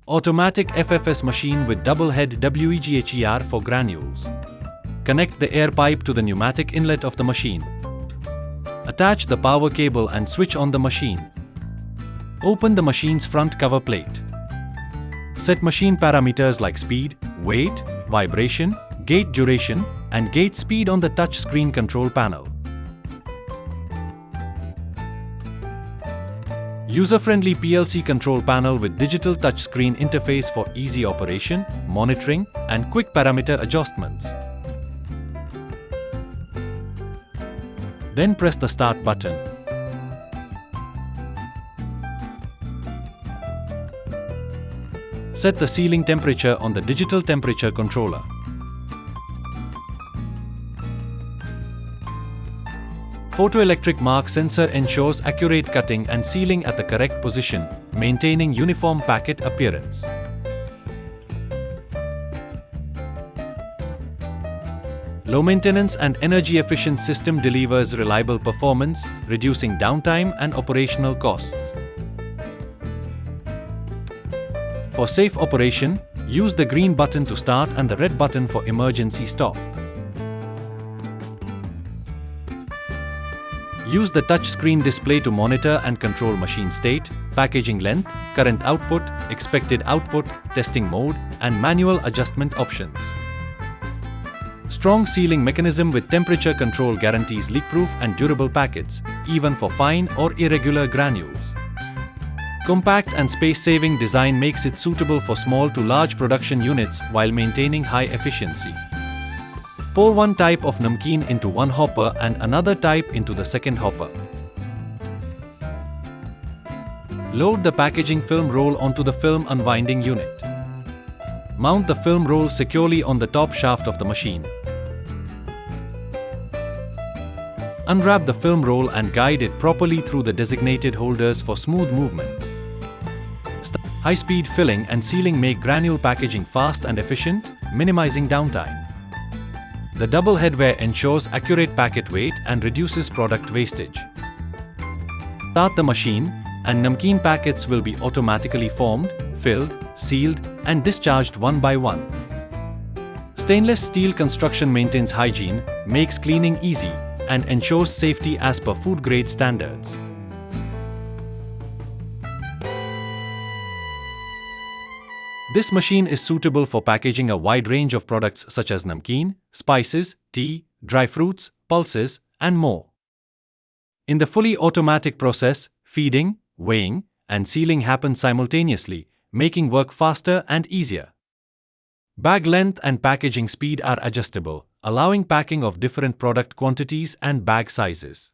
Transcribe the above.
Automatic FFS machine with double head WEGHER for granules. Connect the air pipe to the pneumatic inlet of the machine. Attach the power cable and switch on the machine. Open the machine's front cover plate. Set machine parameters like speed, weight, vibration, gate duration, and gate speed on the touch screen control panel. User-friendly PLC control panel with digital touchscreen interface for easy operation, monitoring, and quick parameter adjustments. Then press the start button. Set the sealing temperature on the digital temperature controller. Photoelectric mark sensor ensures accurate cutting and sealing at the correct position, maintaining uniform packet appearance. Low maintenance and energy efficient system delivers reliable performance, reducing downtime and operational costs. For safe operation, use the green button to start and the red button for emergency stop. Use the touchscreen display to monitor and control machine state, packaging length, current output, expected output, testing mode, and manual adjustment options. Strong sealing mechanism with temperature control guarantees leak-proof and durable packets, even for fine or irregular granules. Compact and space-saving design makes it suitable for small to large production units while maintaining high efficiency. Pour one type of namkeen into one hopper and another type into the second hopper. Load the packaging film roll onto the film unwinding unit. Mount the film roll securely on the top shaft of the machine. Unwrap the film roll and guide it properly through the designated holders for smooth movement. High-speed filling and sealing make granule packaging fast and efficient, minimizing downtime. The double headwear ensures accurate packet weight and reduces product wastage. Start the machine, and namkeen packets will be automatically formed, filled, sealed, and discharged one by one. Stainless steel construction maintains hygiene, makes cleaning easy, and ensures safety as per food-grade standards. This machine is suitable for packaging a wide range of products such as namkeen, spices, tea, dry fruits, pulses, and more. In the fully automatic process, feeding, weighing, and sealing happen simultaneously, making work faster and easier. Bag length and packaging speed are adjustable, allowing packing of different product quantities and bag sizes.